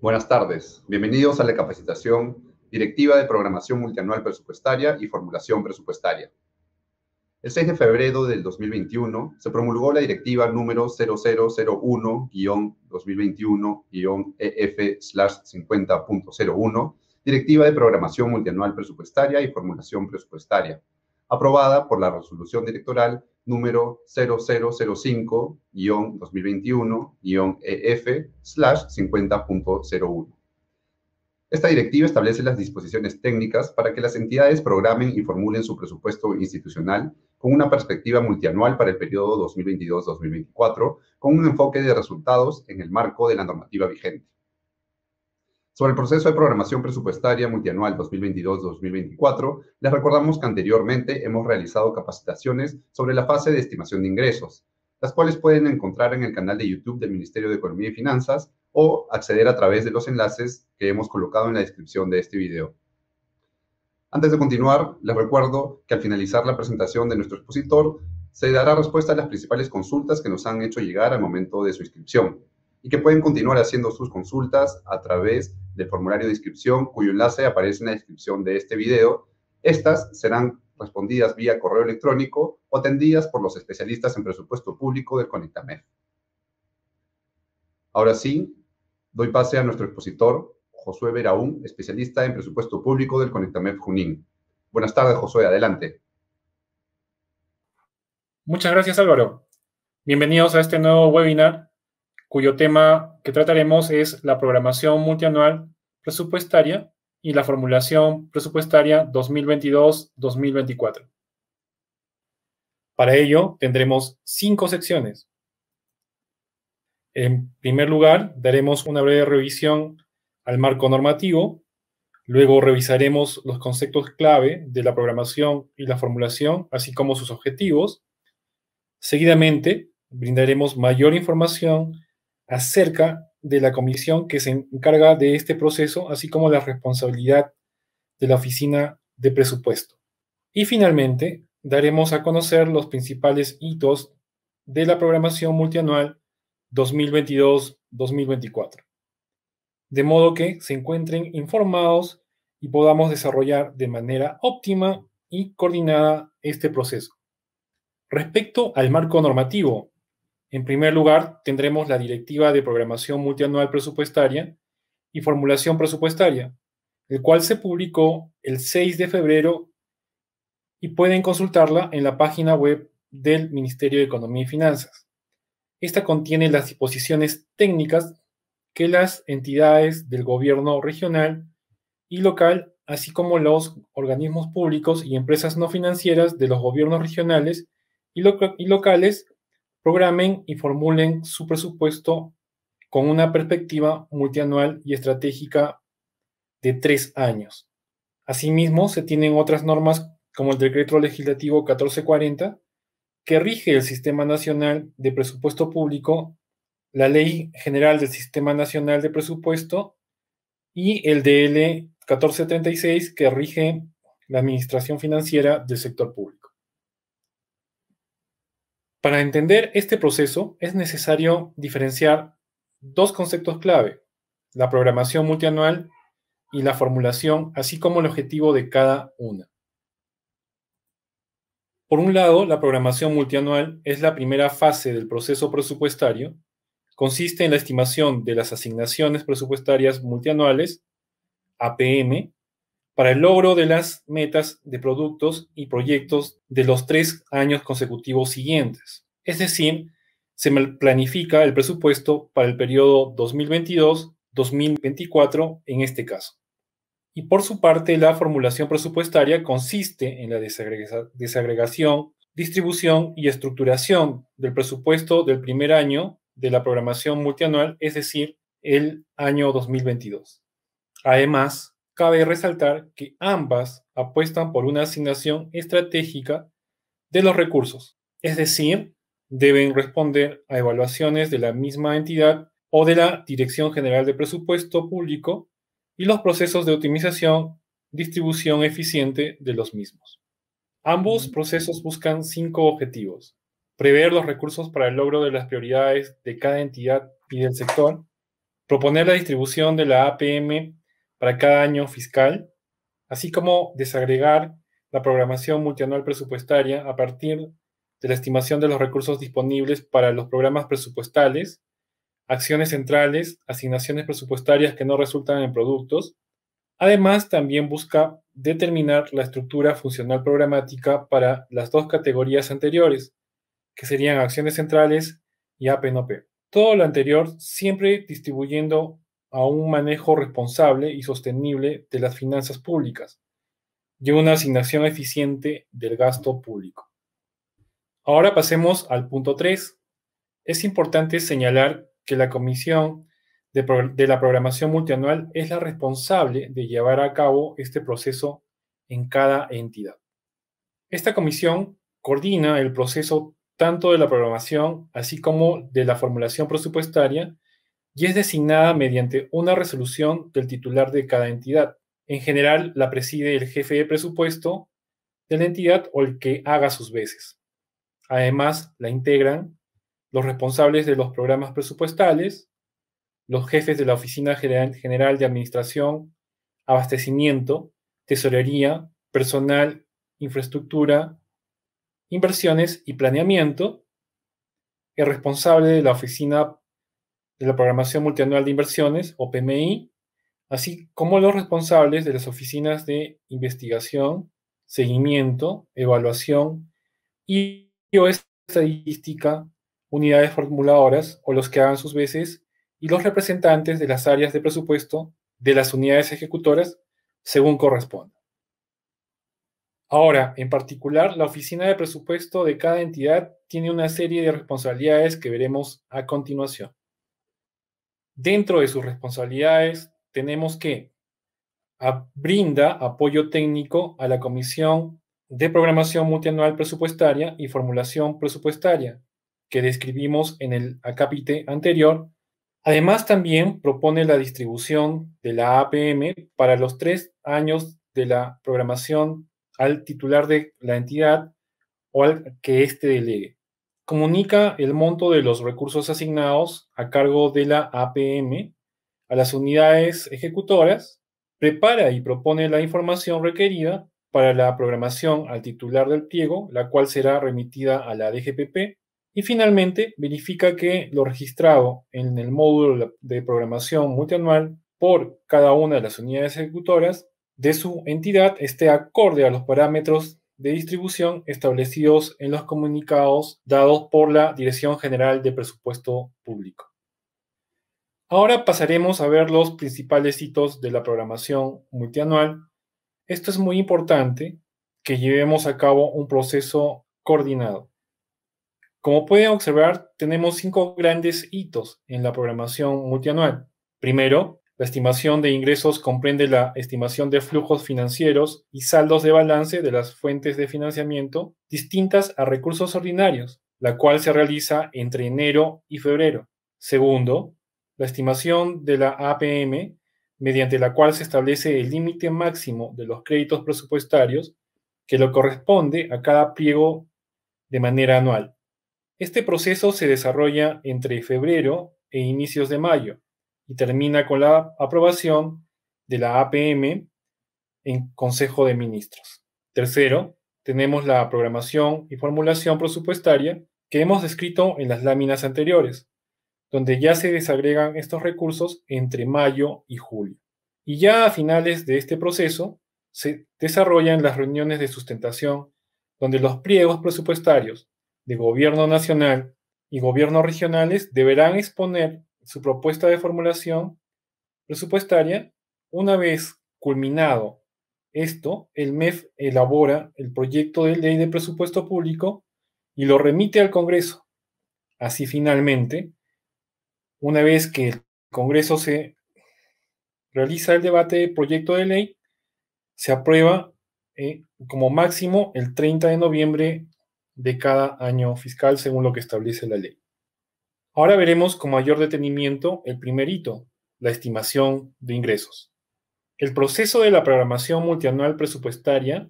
Buenas tardes. Bienvenidos a la capacitación Directiva de Programación Multianual Presupuestaria y Formulación Presupuestaria. El 6 de febrero del 2021 se promulgó la Directiva número 0001-2021-EF/50.01, Directiva de Programación Multianual Presupuestaria y Formulación Presupuestaria, aprobada por la Resolución Directoral número 0005-2021-EF/50.01. Esta directiva establece las disposiciones técnicas para que las entidades programen y formulen su presupuesto institucional con una perspectiva multianual para el periodo 2022-2024, con un enfoque de resultados en el marco de la normativa vigente. Sobre el proceso de programación presupuestaria multianual 2022-2024, les recordamos que anteriormente hemos realizado capacitaciones sobre la fase de estimación de ingresos, las cuales pueden encontrar en el canal de YouTube del Ministerio de Economía y Finanzas o acceder a través de los enlaces que hemos colocado en la descripción de este video. Antes de continuar, les recuerdo que al finalizar la presentación de nuestro expositor, se dará respuesta a las principales consultas que nos han hecho llegar al momento de su inscripción y que pueden continuar haciendo sus consultas a través del formulario de inscripción, cuyo enlace aparece en la descripción de este video. Estas serán respondidas vía correo electrónico o atendidas por los especialistas en presupuesto público del CONICTAMEF. Ahora sí, doy pase a nuestro expositor, Josué Veraún, especialista en presupuesto público del CONICTAMEF Junín. Buenas tardes, Josué, adelante. Muchas gracias, Álvaro. Bienvenidos a este nuevo webinar, cuyo tema que trataremos es la programación multianual presupuestaria y la formulación presupuestaria 2022-2024. Para ello, tendremos 5 secciones. En primer lugar, daremos una breve revisión al marco normativo. Luego revisaremos los conceptos clave de la programación y la formulación, así como sus objetivos. Seguidamente, brindaremos mayor información acerca de la comisión que se encarga de este proceso, así como la responsabilidad de la Oficina de Presupuesto. Y finalmente, daremos a conocer los principales hitos de la programación multianual 2022-2024, de modo que se encuentren informados y podamos desarrollar de manera óptima y coordinada este proceso. Respecto al marco normativo, en primer lugar, tendremos la Directiva de Programación Multianual Presupuestaria y Formulación Presupuestaria, el cual se publicó el 6 de febrero y pueden consultarla en la página web del Ministerio de Economía y Finanzas. Esta contiene las disposiciones técnicas que las entidades del gobierno regional y local, así como los organismos públicos y empresas no financieras de los gobiernos regionales y locales, programen y formulen su presupuesto con una perspectiva multianual y estratégica de 3 años. Asimismo, se tienen otras normas como el Decreto Legislativo 1440, que rige el Sistema Nacional de Presupuesto Público, la Ley General del Sistema Nacional de Presupuesto y el DL 1436, que rige la administración financiera del sector público. Para entender este proceso es necesario diferenciar 2 conceptos clave: la programación multianual y la formulación, así como el objetivo de cada una. Por un lado, la programación multianual es la primera fase del proceso presupuestario. Consiste en la estimación de las asignaciones presupuestarias multianuales, APM, para el logro de las metas de productos y proyectos de los 3 años consecutivos siguientes. Es decir, se planifica el presupuesto para el periodo 2022-2024 en este caso. Y por su parte, la formulación presupuestaria consiste en la desagregación, distribución y estructuración del presupuesto del primer año de la programación multianual, es decir, el año 2022. Además, cabe resaltar que ambas apuestan por una asignación estratégica de los recursos, es decir, deben responder a evaluaciones de la misma entidad o de la Dirección General de Presupuesto Público y los procesos de optimización, distribución eficiente de los mismos. Ambos procesos buscan 5 objetivos: prever los recursos para el logro de las prioridades de cada entidad y del sector, proponer la distribución de la APM para cada año fiscal, así como desagregar la programación multianual presupuestaria a partir de la estimación de los recursos disponibles para los programas presupuestales, acciones centrales, asignaciones presupuestarias que no resultan en productos. Además, también busca determinar la estructura funcional programática para las dos categorías anteriores, que serían acciones centrales y AP-NOP. Todo lo anterior siempre distribuyendo a un manejo responsable y sostenible de las finanzas públicas y una asignación eficiente del gasto público. Ahora pasemos al punto 3. Es importante señalar que la Comisión de la Programación Multianual es la responsable de llevar a cabo este proceso en cada entidad. Esta comisión coordina el proceso tanto de la programación así como de la formulación presupuestaria y es designada mediante una resolución del titular de cada entidad. En general, la preside el jefe de presupuesto de la entidad o el que haga sus veces. Además, la integran los responsables de los programas presupuestales, los jefes de la Oficina General de Administración, Abastecimiento, Tesorería, Personal, Infraestructura, Inversiones y Planeamiento, el responsable de la Oficina de la Programación Multianual de Inversiones, o PMI, así como los responsables de las oficinas de investigación, seguimiento, evaluación y o estadística, unidades formuladoras o los que hagan sus veces, y los representantes de las áreas de presupuesto de las unidades ejecutoras según corresponda. Ahora, en particular, la oficina de presupuesto de cada entidad tiene una serie de responsabilidades que veremos a continuación. Dentro de sus responsabilidades, tenemos que brinda apoyo técnico a la Comisión de Programación Multianual Presupuestaria y Formulación Presupuestaria, que describimos en el acápite anterior. Además, también propone la distribución de la APM para los 3 años de la programación al titular de la entidad o al que éste delegue. Comunica el monto de los recursos asignados a cargo de la APM a las unidades ejecutoras, prepara y propone la información requerida para la programación al titular del pliego, la cual será remitida a la DGPP, y finalmente verifica que lo registrado en el módulo de programación multianual por cada una de las unidades ejecutoras de su entidad esté acorde a los parámetros de distribución establecidos en los comunicados dados por la Dirección General de Presupuesto Público. Ahora pasaremos a ver los principales hitos de la programación multianual. Esto es muy importante, que llevemos a cabo un proceso coordinado. Como pueden observar, tenemos 5 grandes hitos en la programación multianual. Primero, la estimación de ingresos comprende la estimación de flujos financieros y saldos de balance de las fuentes de financiamiento distintas a recursos ordinarios, la cual se realiza entre enero y febrero. Segundo, la estimación de la APM, mediante la cual se establece el límite máximo de los créditos presupuestarios que le corresponde a cada pliego de manera anual. Este proceso se desarrolla entre febrero e inicios de mayo y termina con la aprobación de la APM en Consejo de Ministros. Tercero, tenemos la programación y formulación presupuestaria que hemos descrito en las láminas anteriores, donde ya se desagregan estos recursos entre mayo y julio. Y ya a finales de este proceso se desarrollan las reuniones de sustentación, donde los pliegos presupuestarios de gobierno nacional y gobiernos regionales deberán exponer su propuesta de formulación presupuestaria. Una vez culminado esto, el MEF elabora el proyecto de ley de presupuesto público y lo remite al Congreso. Así finalmente, una vez que el Congreso se realiza el debate del proyecto de ley, se aprueba como máximo el 30 de noviembre de cada año fiscal, según lo que establece la ley. Ahora veremos con mayor detenimiento el primer hito, la estimación de ingresos. El proceso de la programación multianual presupuestaria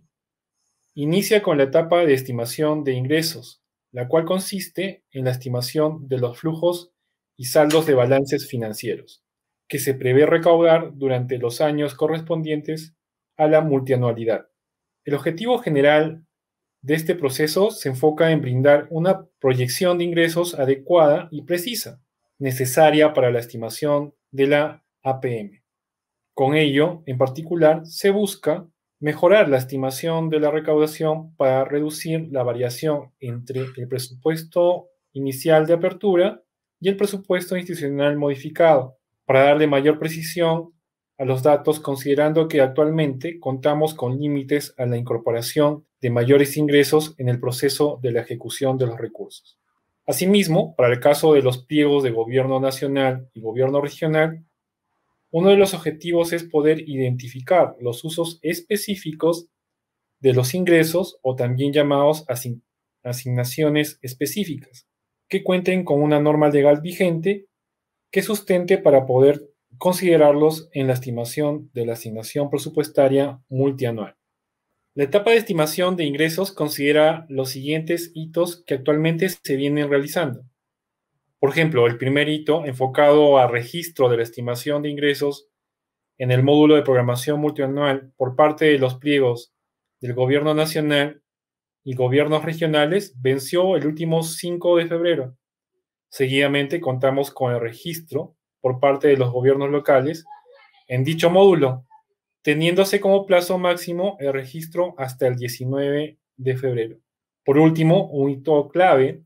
inicia con la etapa de estimación de ingresos, la cual consiste en la estimación de los flujos y saldos de balances financieros. que se prevé recaudar durante los años correspondientes a la multianualidad. El objetivo general de este proceso se enfoca en brindar una proyección de ingresos adecuada y precisa, necesaria para la estimación de la APM. Con ello, en particular, se busca mejorar la estimación de la recaudación para reducir la variación entre el presupuesto inicial de apertura y el presupuesto institucional modificado, para darle mayor precisión a los datos, considerando que actualmente contamos con límites a la incorporación de mayores ingresos en el proceso de la ejecución de los recursos. Asimismo, para el caso de los pliegos de gobierno nacional y gobierno regional, uno de los objetivos es poder identificar los usos específicos de los ingresos, o también llamados asignaciones específicas, que cuenten con una norma legal vigente que sustente para poder considerarlos en la estimación de la asignación presupuestaria multianual. La etapa de estimación de ingresos considera los siguientes hitos que actualmente se vienen realizando. Por ejemplo, el primer hito, enfocado a registro de la estimación de ingresos en el módulo de programación multianual por parte de los pliegos del Gobierno Nacional y gobiernos regionales, venció el último 5 de febrero. Seguidamente, contamos con el registro por parte de los gobiernos locales en dicho módulo, teniéndose como plazo máximo el registro hasta el 19 de febrero. Por último, un hito clave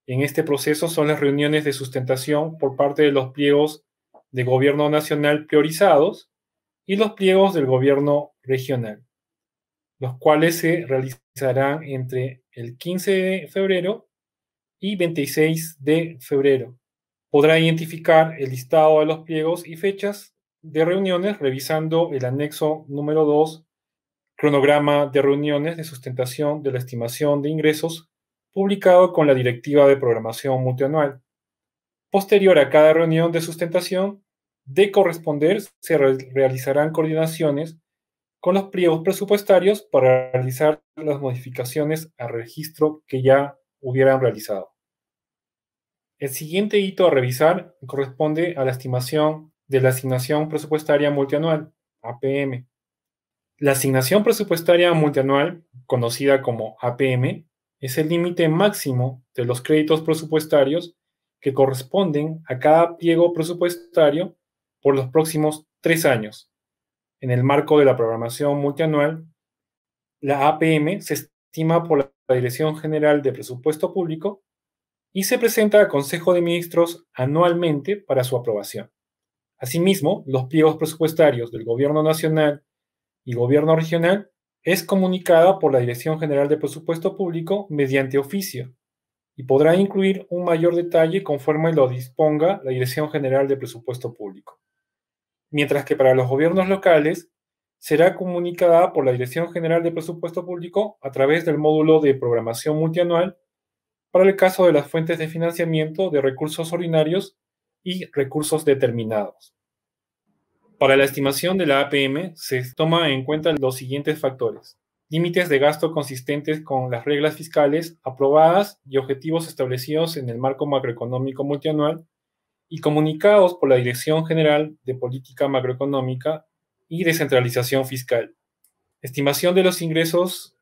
en este proceso son las reuniones de sustentación por parte de los pliegos de gobierno nacional priorizados y los pliegos del gobierno regional, los cuales se realizarán entre el 15 de febrero y 26 de febrero. Podrá identificar el listado de los pliegos y fechas de reuniones revisando el anexo número 2, cronograma de reuniones de sustentación de la estimación de ingresos, publicado con la Directiva de Programación Multianual. Posterior a cada reunión de sustentación, de corresponder, se realizarán coordinaciones con los pliegos presupuestarios para realizar las modificaciones al registro que ya hubieran realizado. El siguiente hito a revisar corresponde a la estimación de la asignación presupuestaria multianual, APM. La asignación presupuestaria multianual, conocida como APM, es el límite máximo de los créditos presupuestarios que corresponden a cada pliego presupuestario por los próximos 3 años. En el marco de la programación multianual, la APM se estima por la Dirección General de Presupuesto Público y se presenta al Consejo de Ministros anualmente para su aprobación. Asimismo, los pliegos presupuestarios del Gobierno Nacional y Gobierno Regional es comunicada por la Dirección General de Presupuesto Público mediante oficio y podrá incluir un mayor detalle conforme lo disponga la Dirección General de Presupuesto Público. Mientras que para los gobiernos locales será comunicada por la Dirección General de Presupuesto Público a través del módulo de programación multianual para el caso de las fuentes de financiamiento de recursos ordinarios y recursos determinados. Para la estimación de la APM se toma en cuenta los siguientes factores: límites de gasto consistentes con las reglas fiscales aprobadas y objetivos establecidos en el marco macroeconómico multianual y comunicados por la Dirección General de Política Macroeconómica y Descentralización Fiscal. Estimación de los ingresos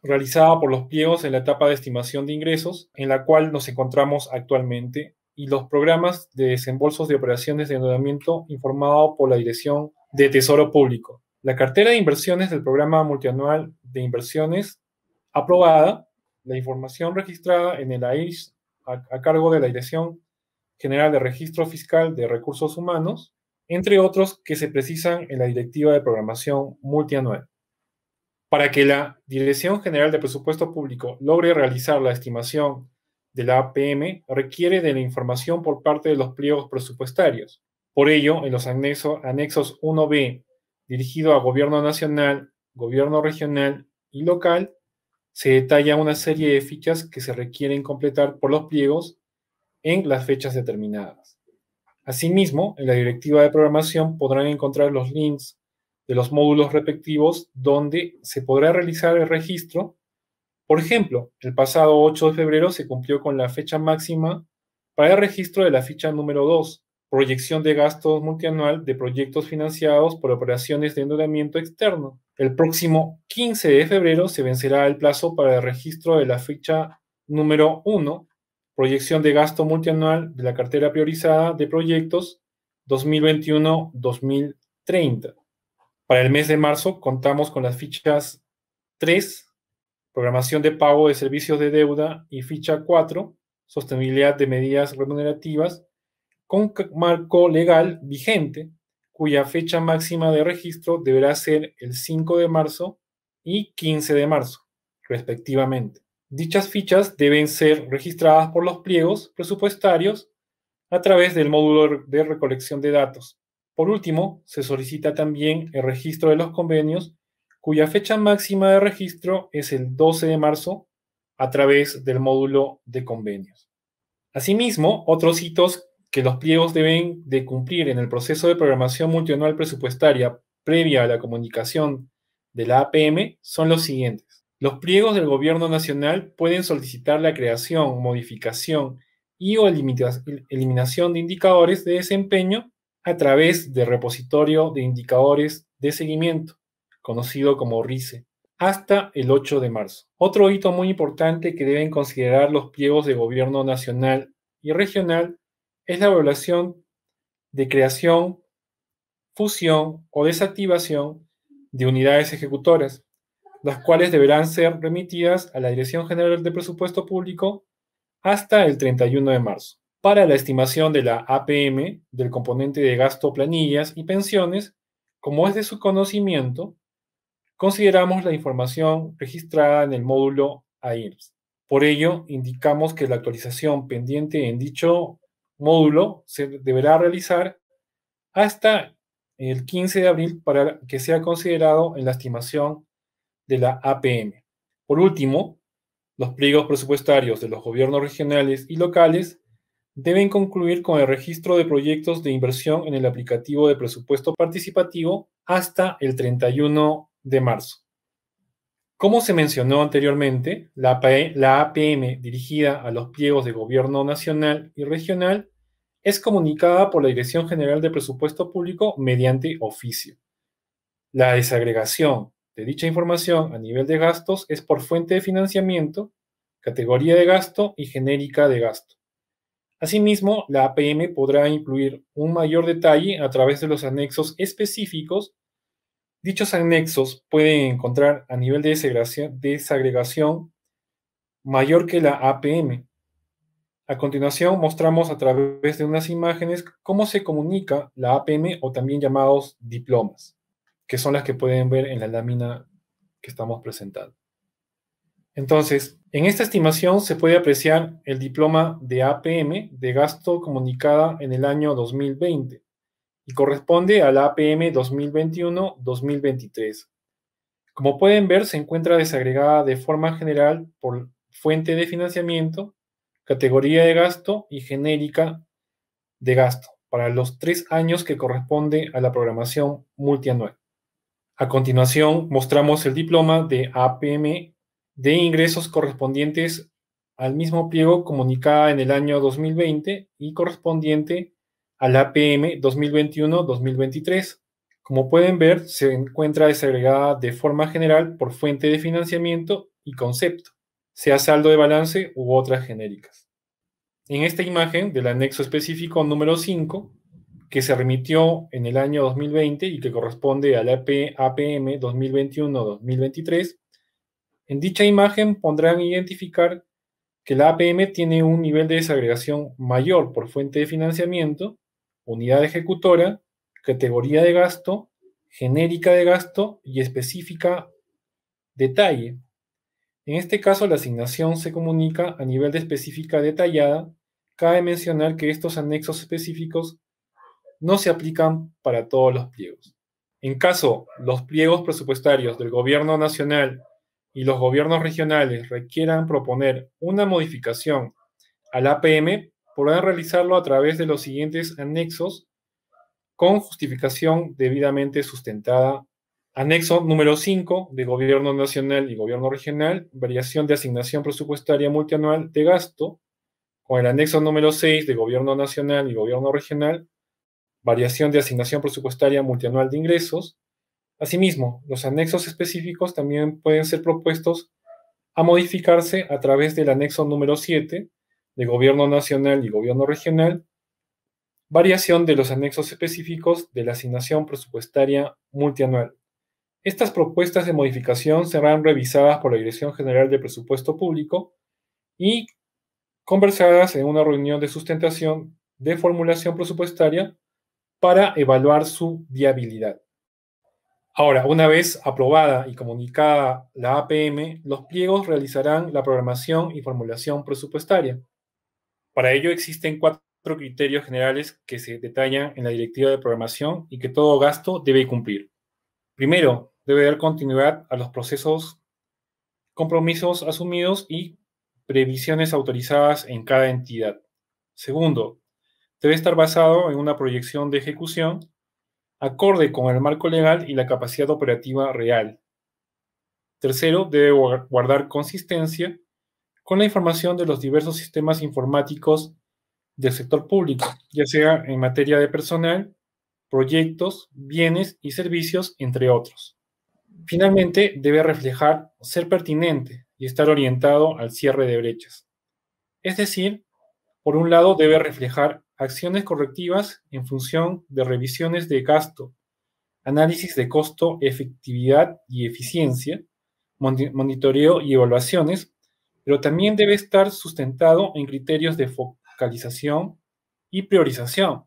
realizada por los pliegos en la etapa de estimación de ingresos, en la cual nos encontramos actualmente, y los programas de desembolsos de operaciones de endeudamiento informado por la Dirección de Tesoro Público. La cartera de inversiones del programa multianual de inversiones aprobada, la información registrada en el AIS a cargo de la Dirección General de Registro Fiscal de Recursos Humanos, entre otros que se precisan en la Directiva de Programación Multianual. Para que la Dirección General de Presupuesto Público logre realizar la estimación de la APM, requiere de la información por parte de los pliegos presupuestarios. Por ello, en los anexos 1B, dirigido a Gobierno Nacional, Gobierno Regional y Local, se detalla una serie de fichas que se requieren completar por los pliegos en las fechas determinadas. Asimismo, en la Directiva de Programación podrán encontrar los links de los módulos respectivos donde se podrá realizar el registro. Por ejemplo, el pasado 8 de febrero se cumplió con la fecha máxima para el registro de la ficha número 2 proyección de gastos multianual de proyectos financiados por operaciones de endeudamiento externo. El próximo 15 de febrero se vencerá el plazo para el registro de la ficha número 1, proyección de gasto multianual de la cartera priorizada de proyectos 2021-2030. Para el mes de marzo contamos con las fichas 3, programación de pago de servicios de deuda, y ficha 4, sostenibilidad de medidas remunerativas, con marco legal vigente, cuya fecha máxima de registro deberá ser el 5 de marzo y 15 de marzo, respectivamente. Dichas fichas deben ser registradas por los pliegos presupuestarios a través del módulo de recolección de datos. Por último, se solicita también el registro de los convenios, cuya fecha máxima de registro es el 12 de marzo a través del módulo de convenios. Asimismo, otros hitos que los pliegos deben de cumplir en el proceso de programación multianual presupuestaria previa a la comunicación de la APM son los siguientes. Los pliegos del Gobierno Nacional pueden solicitar la creación, modificación y o eliminación de indicadores de desempeño a través del repositorio de indicadores de seguimiento, conocido como RICE, hasta el 8 de marzo. Otro hito muy importante que deben considerar los pliegos de Gobierno Nacional y regional es la evaluación de creación, fusión o desactivación de unidades ejecutoras, las cuales deberán ser remitidas a la Dirección General de Presupuesto Público hasta el 31 de marzo. Para la estimación de la APM del componente de gasto, planillas y pensiones, como es de su conocimiento, consideramos la información registrada en el módulo AIRS. Por ello, indicamos que la actualización pendiente en dicho módulo se deberá realizar hasta el 15 de abril para que sea considerado en la estimación de la APM. Por último, los pliegos presupuestarios de los gobiernos regionales y locales deben concluir con el registro de proyectos de inversión en el aplicativo de presupuesto participativo hasta el 31 de marzo. Como se mencionó anteriormente, la APM dirigida a los pliegos de gobierno nacional y regional es comunicada por la Dirección General de Presupuesto Público mediante oficio. La desagregación de dicha información a nivel de gastos es por fuente de financiamiento, categoría de gasto y genérica de gasto. Asimismo, la APM podrá incluir un mayor detalle a través de los anexos específicos. Dichos anexos pueden encontrar a nivel de desagregación mayor que la APM. A continuación, mostramos a través de unas imágenes cómo se comunica la APM, o también llamados diplomas, que son las que pueden ver en la lámina que estamos presentando. Entonces, en esta estimación se puede apreciar el diploma de APM de gasto comunicada en el año 2020 y corresponde a la APM 2021-2023. Como pueden ver, se encuentra desagregada de forma general por fuente de financiamiento, categoría de gasto y genérica de gasto para los 3 años que corresponde a la programación multianual. A continuación, mostramos el diploma de APM de ingresos correspondientes al mismo pliego comunicada en el año 2020 y correspondiente al APM 2021-2023. Como pueden ver, se encuentra desagregada de forma general por fuente de financiamiento y concepto, sea saldo de balance u otras genéricas. En esta imagen del anexo específico número 5, que se remitió en el año 2020 y que corresponde al APM 2021-2023, en dicha imagen podrán identificar que la APM tiene un nivel de desagregación mayor por fuente de financiamiento, unidad ejecutora, categoría de gasto, genérica de gasto y específica detalle. En este caso, la asignación se comunica a nivel de específica detallada. Cabe mencionar que estos anexos específicos no se aplican para todos los pliegos. En caso los pliegos presupuestarios del Gobierno Nacional y los gobiernos regionales requieran proponer una modificación al APM, podrán realizarlo a través de los siguientes anexos con justificación debidamente sustentada. Anexo número 5 de Gobierno Nacional y Gobierno Regional, variación de asignación presupuestaria multianual de gasto, con el anexo número 6 de Gobierno Nacional y Gobierno Regional, variación de asignación presupuestaria multianual de ingresos. Asimismo, los anexos específicos también pueden ser propuestos a modificarse a través del anexo número 7 de Gobierno Nacional y Gobierno Regional, variación de los anexos específicos de la asignación presupuestaria multianual. Estas propuestas de modificación serán revisadas por la Dirección General de Presupuesto Público y conversadas en una reunión de sustentación de formulación presupuestaria para evaluar su viabilidad. Ahora, una vez aprobada y comunicada la APM, los pliegos realizarán la programación y formulación presupuestaria. Para ello existen 4 criterios generales que se detallan en la Directiva de Programación y que todo gasto debe cumplir. Primero, debe dar continuidad a los procesos, compromisos asumidos y previsiones autorizadas en cada entidad. Segundo, debe estar basado en una proyección de ejecución acorde con el marco legal y la capacidad operativa real. Tercero, debe guardar consistencia con la información de los diversos sistemas informáticos del sector público, ya sea en materia de personal, proyectos, bienes y servicios, entre otros. Finalmente, debe reflejar ser pertinente y estar orientado al cierre de brechas. Es decir, por un lado, debe reflejar acciones correctivas en función de revisiones de gasto, análisis de costo, efectividad y eficiencia, monitoreo y evaluaciones, pero también debe estar sustentado en criterios de focalización y priorización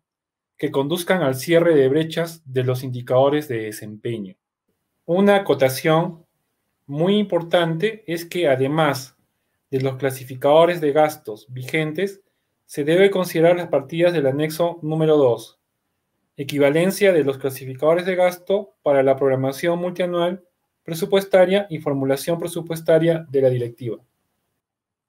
que conduzcan al cierre de brechas de los indicadores de desempeño. Una acotación muy importante es que además de los clasificadores de gastos vigentes, se debe considerar las partidas del anexo número 2, equivalencia de los clasificadores de gasto para la programación multianual presupuestaria y formulación presupuestaria de la directiva.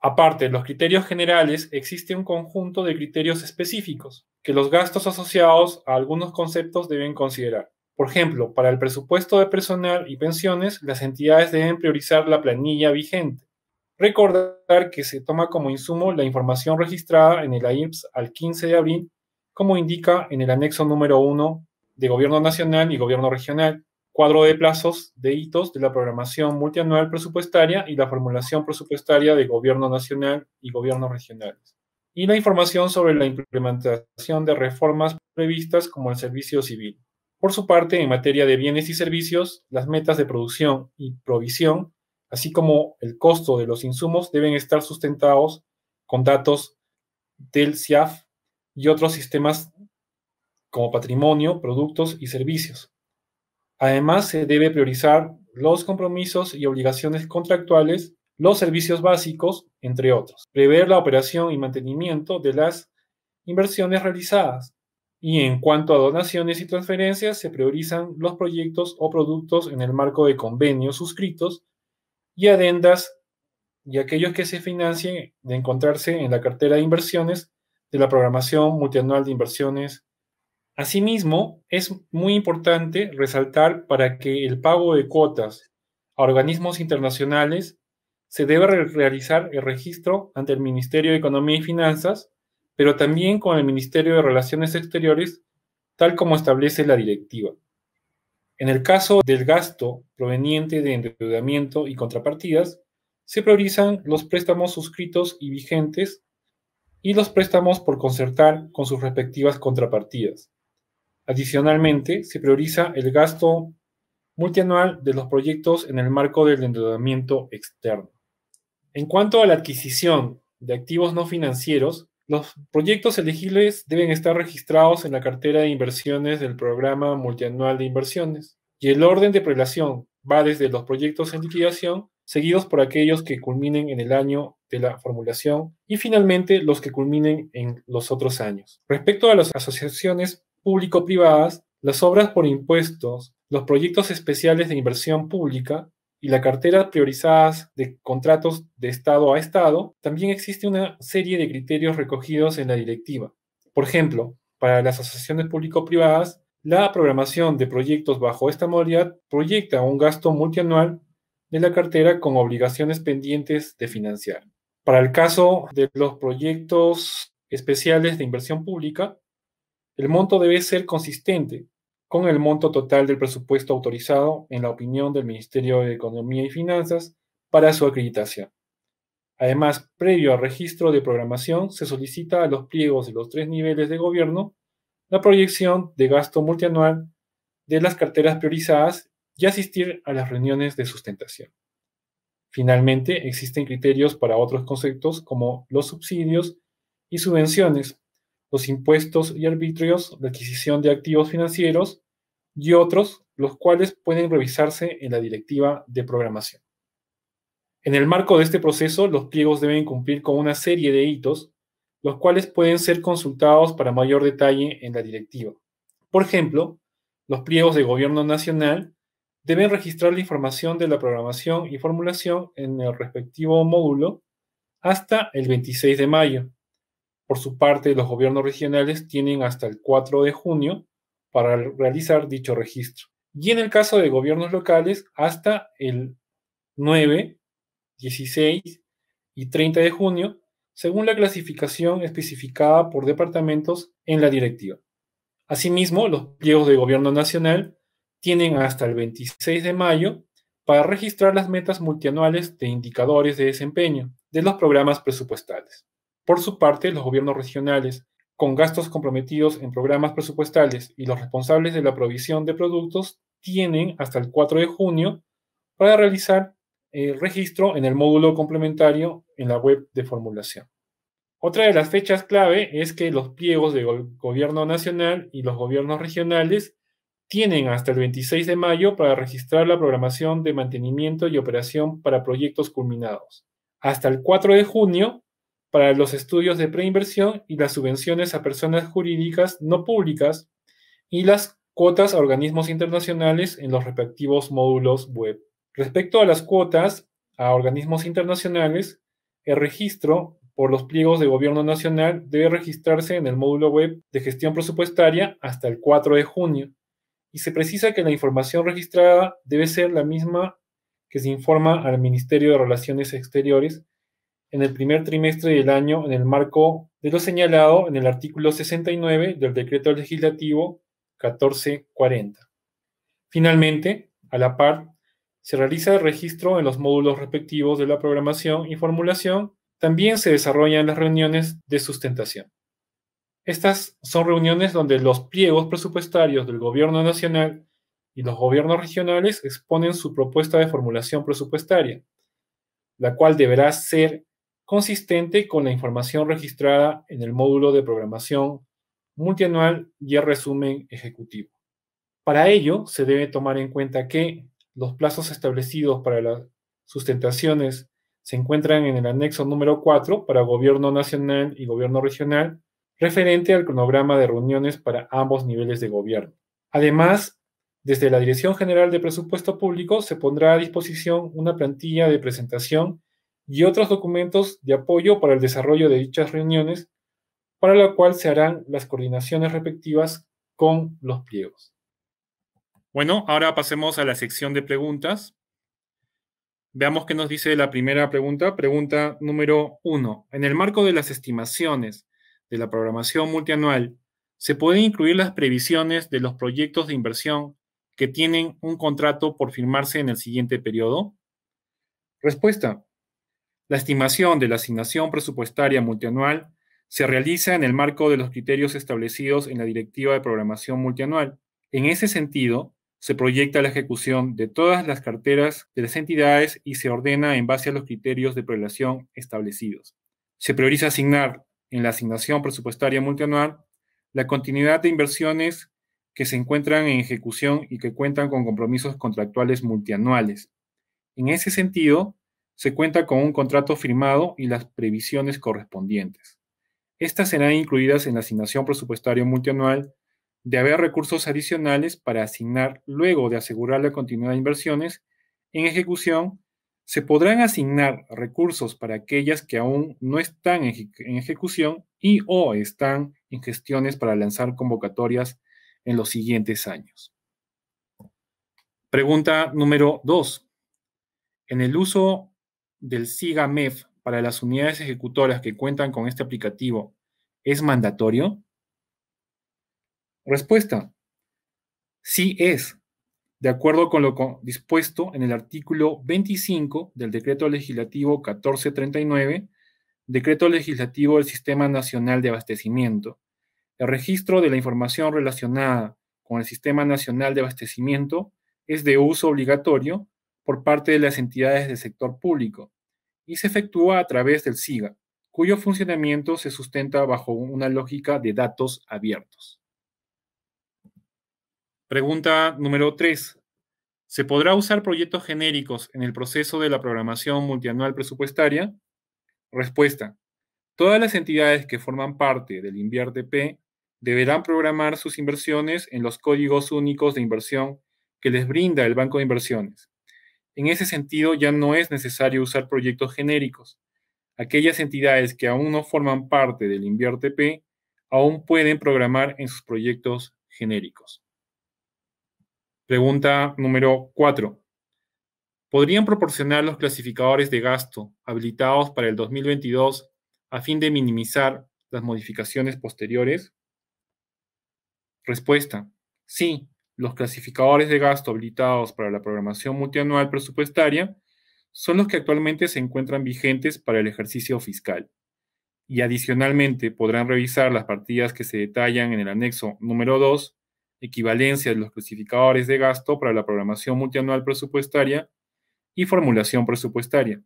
Aparte de los criterios generales, existe un conjunto de criterios específicos que los gastos asociados a algunos conceptos deben considerar. Por ejemplo, para el presupuesto de personal y pensiones, las entidades deben priorizar la planilla vigente. Recordar que se toma como insumo la información registrada en el AIRPS al 15 de abril, como indica en el anexo número 1 de Gobierno Nacional y Gobierno Regional, cuadro de plazos de hitos de la programación multianual presupuestaria y la formulación presupuestaria de Gobierno Nacional y Gobiernos regionales, y la información sobre la implementación de reformas previstas como el servicio civil. Por su parte, en materia de bienes y servicios, las metas de producción y provisión, así como el costo de los insumos, deben estar sustentados con datos del CIAF y otros sistemas como patrimonio, productos y servicios. Además, se debe priorizar los compromisos y obligaciones contractuales, los servicios básicos, entre otros. Prever la operación y mantenimiento de las inversiones realizadas. Y en cuanto a donaciones y transferencias, se priorizan los proyectos o productos en el marco de convenios suscritos y adendas y aquellos que se financien de encontrarse en la cartera de inversiones de la programación multianual de inversiones. Asimismo, es muy importante resaltar para que el pago de cuotas a organismos internacionales se debe realizar el registro ante el Ministerio de Economía y Finanzas, pero también con el Ministerio de Relaciones Exteriores, tal como establece la directiva. En el caso del gasto proveniente de endeudamiento y contrapartidas, se priorizan los préstamos suscritos y vigentes y los préstamos por concertar con sus respectivas contrapartidas. Adicionalmente, se prioriza el gasto multianual de los proyectos en el marco del endeudamiento externo. En cuanto a la adquisición de activos no financieros, los proyectos elegibles deben estar registrados en la cartera de inversiones del Programa Multianual de Inversiones, y el orden de prelación va desde los proyectos en liquidación, seguidos por aquellos que culminen en el año de la formulación, y finalmente los que culminen en los otros años. Respecto a las asociaciones público-privadas, las obras por impuestos, los proyectos especiales de inversión pública y la cartera priorizadas de contratos de Estado a Estado, también existe una serie de criterios recogidos en la directiva. Por ejemplo, para las asociaciones público-privadas, la programación de proyectos bajo esta modalidad proyecta un gasto multianual de la cartera con obligaciones pendientes de financiar. Para el caso de los proyectos especiales de inversión pública, El monto debe ser consistente con el monto total del presupuesto autorizado en la opinión del Ministerio de Economía y Finanzas para su acreditación. Además, previo al registro de programación, se solicita a los pliegos de los 3 niveles de gobierno la proyección de gasto multianual de las carteras priorizadas y asistir a las reuniones de sustentación. Finalmente, existen criterios para otros conceptos como los subsidios y subvenciones, los impuestos y arbitrios, la adquisición de activos financieros y otros, los cuales pueden revisarse en la directiva de programación. En el marco de este proceso, los pliegos deben cumplir con una serie de hitos, los cuales pueden ser consultados para mayor detalle en la directiva. Por ejemplo, los pliegos de gobierno nacional deben registrar la información de la programación y formulación en el respectivo módulo hasta el 26 de mayo. Por su parte, los gobiernos regionales tienen hasta el 4 de junio para realizar dicho registro. Y en el caso de gobiernos locales, hasta el 9, 16 y 30 de junio, según la clasificación especificada por departamentos en la directiva. Asimismo, los pliegos de gobierno nacional tienen hasta el 26 de mayo para registrar las metas multianuales de indicadores de desempeño de los programas presupuestales. Por su parte, los gobiernos regionales, con gastos comprometidos en programas presupuestales y los responsables de la provisión de productos, tienen hasta el 4 de junio para realizar el registro en el módulo complementario en la web de formulación. Otra de las fechas clave es que los pliegos del gobierno nacional y los gobiernos regionales tienen hasta el 26 de mayo para registrar la programación de mantenimiento y operación para proyectos culminados. Hasta el 4 de junio para los estudios de preinversión y las subvenciones a personas jurídicas no públicas y las cuotas a organismos internacionales en los respectivos módulos web. Respecto a las cuotas a organismos internacionales, el registro por los pliegos de gobierno nacional debe registrarse en el módulo web de gestión presupuestaria hasta el 4 de junio y se precisa que la información registrada debe ser la misma que se informa al Ministerio de Relaciones Exteriores en el primer trimestre del año en el marco de lo señalado en el artículo 69 del Decreto Legislativo 1440. Finalmente, a la par, se realiza el registro en los módulos respectivos de la programación y formulación. También se desarrollan las reuniones de sustentación. Estas son reuniones donde los pliegos presupuestarios del gobierno nacional y los gobiernos regionales exponen su propuesta de formulación presupuestaria, la cual deberá ser consistente con la información registrada en el módulo de programación multianual y el resumen ejecutivo. Para ello, se debe tomar en cuenta que los plazos establecidos para las sustentaciones se encuentran en el anexo número 4 para gobierno nacional y gobierno regional, referente al cronograma de reuniones para ambos niveles de gobierno. Además, desde la Dirección General de Presupuesto Público se pondrá a disposición una plantilla de presentación y otros documentos de apoyo para el desarrollo de dichas reuniones, para la cual se harán las coordinaciones respectivas con los pliegos. Bueno, ahora pasemos a la sección de preguntas. Veamos qué nos dice la primera pregunta. Pregunta número 1. En el marco de las estimaciones de la programación multianual, ¿se pueden incluir las previsiones de los proyectos de inversión que tienen un contrato por firmarse en el siguiente periodo? Respuesta. La estimación de la asignación presupuestaria multianual se realiza en el marco de los criterios establecidos en la Directiva de Programación Multianual. En ese sentido, se proyecta la ejecución de todas las carteras de las entidades y se ordena en base a los criterios de prelación establecidos. Se prioriza asignar en la asignación presupuestaria multianual la continuidad de inversiones que se encuentran en ejecución y que cuentan con compromisos contractuales multianuales. En ese sentido, se cuenta con un contrato firmado y las previsiones correspondientes. Estas serán incluidas en la asignación presupuestaria multianual de haber recursos adicionales para asignar luego de asegurar la continuidad de inversiones en ejecución. Se podrán asignar recursos para aquellas que aún no están en ejecución y o están en gestiones para lanzar convocatorias en los siguientes años. Pregunta número 2. En el uso del SIGA-MEF para las unidades ejecutoras que cuentan con este aplicativo, ¿es mandatorio? Respuesta. Sí es, de acuerdo con lo dispuesto en el artículo 25 del Decreto Legislativo 1439, Decreto Legislativo del Sistema Nacional de Abastecimiento. El registro de la información relacionada con el Sistema Nacional de Abastecimiento es de uso obligatorio por parte de las entidades del sector público y se efectúa a través del SIGA, cuyo funcionamiento se sustenta bajo una lógica de datos abiertos. Pregunta número 3. ¿Se podrá usar proyectos genéricos en el proceso de la programación multianual presupuestaria? Respuesta. Todas las entidades que forman parte del INVIERTP deberán programar sus inversiones en los códigos únicos de inversión que les brinda el Banco de Inversiones. En ese sentido, ya no es necesario usar proyectos genéricos. Aquellas entidades que aún no forman parte del INVIERTP aún pueden programar en sus proyectos genéricos. Pregunta número 4. ¿Podrían proporcionar los clasificadores de gasto habilitados para el 2022 a fin de minimizar las modificaciones posteriores? Respuesta. Sí, los clasificadores de gasto habilitados para la programación multianual presupuestaria son los que actualmente se encuentran vigentes para el ejercicio fiscal. Y adicionalmente podrán revisar las partidas que se detallan en el anexo número 2, equivalencia de los clasificadores de gasto para la programación multianual presupuestaria y formulación presupuestaria,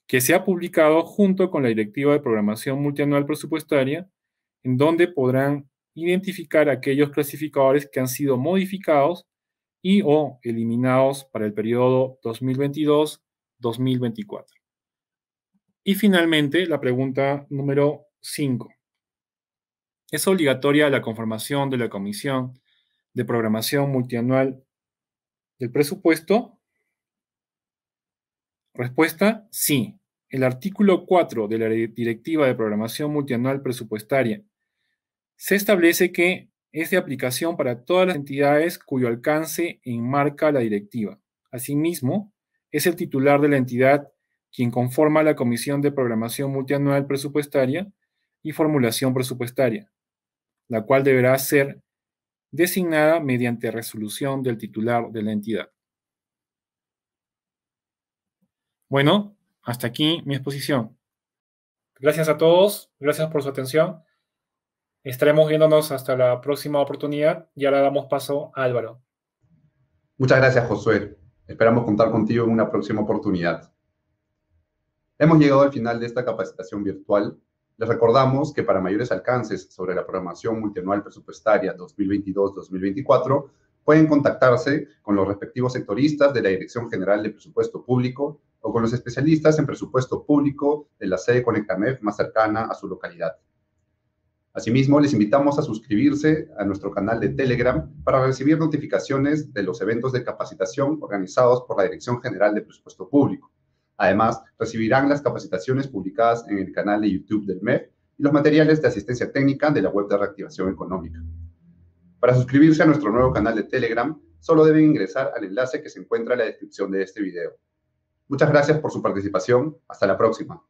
que se ha publicado junto con la Directiva de Programación Multianual Presupuestaria, en donde podrán identificar aquellos clasificadores que han sido modificados y o eliminados para el periodo 2022-2024. Y finalmente, la pregunta número 5. ¿Es obligatoria la conformación de la Comisión de Programación Multianual del Presupuesto? Respuesta, sí. El artículo 4 de la Directiva de Programación Multianual Presupuestaria se establece que es de aplicación para todas las entidades cuyo alcance enmarca la directiva. Asimismo, es el titular de la entidad quien conforma la Comisión de Programación Multianual Presupuestaria y Formulación Presupuestaria, la cual deberá ser designada mediante resolución del titular de la entidad. Bueno, hasta aquí mi exposición. Gracias a todos, gracias por su atención. Estaremos viéndonos hasta la próxima oportunidad y ahora damos paso a Álvaro. Muchas gracias, Josué. Esperamos contar contigo en una próxima oportunidad. Hemos llegado al final de esta capacitación virtual. Les recordamos que para mayores alcances sobre la programación multianual presupuestaria 2022-2024, pueden contactarse con los respectivos sectoristas de la Dirección General de Presupuesto Público o con los especialistas en presupuesto público de la sede Conectamef más cercana a su localidad. Asimismo, les invitamos a suscribirse a nuestro canal de Telegram para recibir notificaciones de los eventos de capacitación organizados por la Dirección General de Presupuesto Público. Además, recibirán las capacitaciones publicadas en el canal de YouTube del MEF y los materiales de asistencia técnica de la web de reactivación económica. Para suscribirse a nuestro nuevo canal de Telegram, solo deben ingresar al enlace que se encuentra en la descripción de este video. Muchas gracias por su participación. Hasta la próxima.